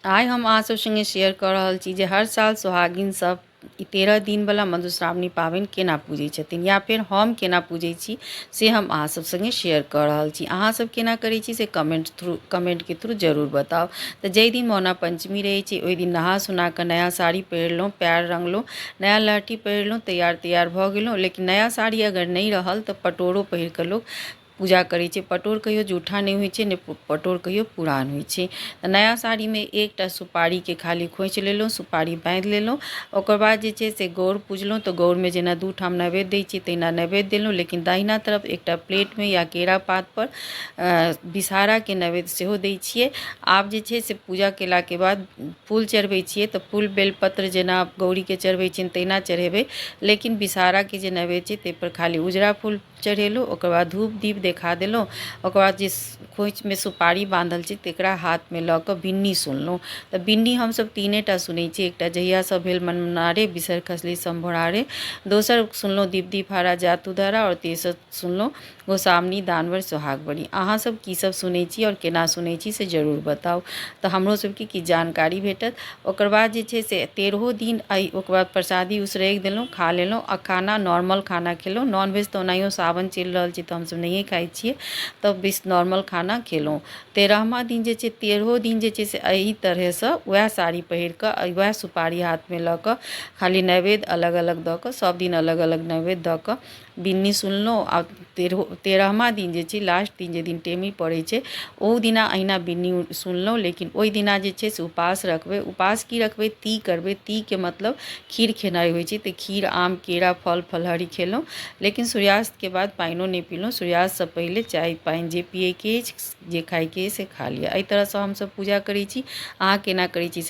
आइ हम अहाँ सब संगे शेयर कऽ रहल छी जे हर साल सोहागिन सब ई 13 दिन वाला मधुश्रावणी पाबनि केना पूजै छथिन या फिर हम केना पूजै छी से हम अहाँ सब संगे शेयर कऽ रहल छी। अहाँ सब केना करै छी से कमेंट के थ्रू जरूर बताउ। तऽ जाहि दिन मौना पंचमी रहै छै ओहि दिन नहा सुना कऽ नया साड़ी पहिरलहुँ, पैर रंगलहुँ, नया लहठी पहिरलहुँ, तैयार भऽ गेलहुँ। लेकिन नया साड़ी अगर नहीं रहल तऽ पटोरो पहिर कऽ लोक पूजा करै छै। पटोर कहियो जूठा नहीं होइ छै, ने पटोर कहियो पुरान होइ छै। तऽ नया साड़ी में एकटा सुपारी के खाली खोइच लेलहुँ, सुपारी बाँधि लेलहुँ। ओकर बाद जे छै से गौर पूजलहुँ। तऽ गौर में जेना 2 ठाम नैवेद्य दै छी तहिना नैवेद्य देलहुँ, लेकिन दाहिना तरफ एकटा प्लेट में या केरा पात पर विषहारा के नैवेद्य सेहो दै छियै। आब जे छै से पूजा केला के बाद फूल चढ़बै छियै तऽ फूल बेलपत्र जेना गौरी के चढ़बै छियनि तहिना चढ़ेबै, लेकिन विषहारा के जे नैवेद्य छै ताहि पर खाली उजरा फूल चढ़ेलहुँ। ओकर बाद धूप दीप देखा देलहुँ। ओकर बाद जे खोइच में सुपारी बांधल छै तकरा हाथ में लऽ कऽ बिन्नी सुनलहुँ। तऽ बिन्नी हमसब 3टा सुनै छी, एकटा जहियासँ भेल मनमनारे बिसर खसली सम्भोरारे, दोसर सुनलहुँ दीप दीपहारा जातु धारा, और तेसर सुनलहुँ गोसाउनी दानवर सोहागबड़ी। अहाँ सब की सब सुनै छी और केना सुनै छी से जरूर बताउ, तऽ हमरो सबके की जानकारी भेटत। ओकर बाद जे छै से 13 दिन ओकर बाद प्रसादी उसरैग देलहुँ, खा लेलहुँ। आ खाना नॉर्मल खाना खेलहुँ, नॉनवेज तऽ ओनाहियो सावन चलि रहल छै तऽ हमसब नहिए खाइ छियै, तऽ नॉर्मल खाना खेलहुँ। 13वाँ दिन जे छै 13 दिन जे छै से एही तरहसँ वएह साड़ी पहिर कऽ वएह सुपारी हाथ में लऽ कऽ खाली नैवेद्य अलग अलग दऽ कऽ सब दिन अलग अलग नैवेद्य दऽ कऽ बिन्नी सुनलहुँ। आ 13वाँ दिन जे छै लास्ट दिन जे दिन टेमी पड़ै छै ओहू दिना अहिना बिन्नी सुनलहुँ। लेकिन ओहि दिना जे छै से उपास रखबै। उपास की रखबै, ती करबै। ती के मतलब खीर खेनाइ होइ छै, तऽ खीर आम केरा फल फलहरी खेलहुँ। लेकिन सूर्यास्त के बाद पानिओ नहीं पीलहुँ। सूर्यास्त से पहिले चाय पानि जे पियैके अछि, जे खाइके अछि से खा लिअ। एहि तरहसँ हमसब पूजा करै छी। अहाँ केना करै छी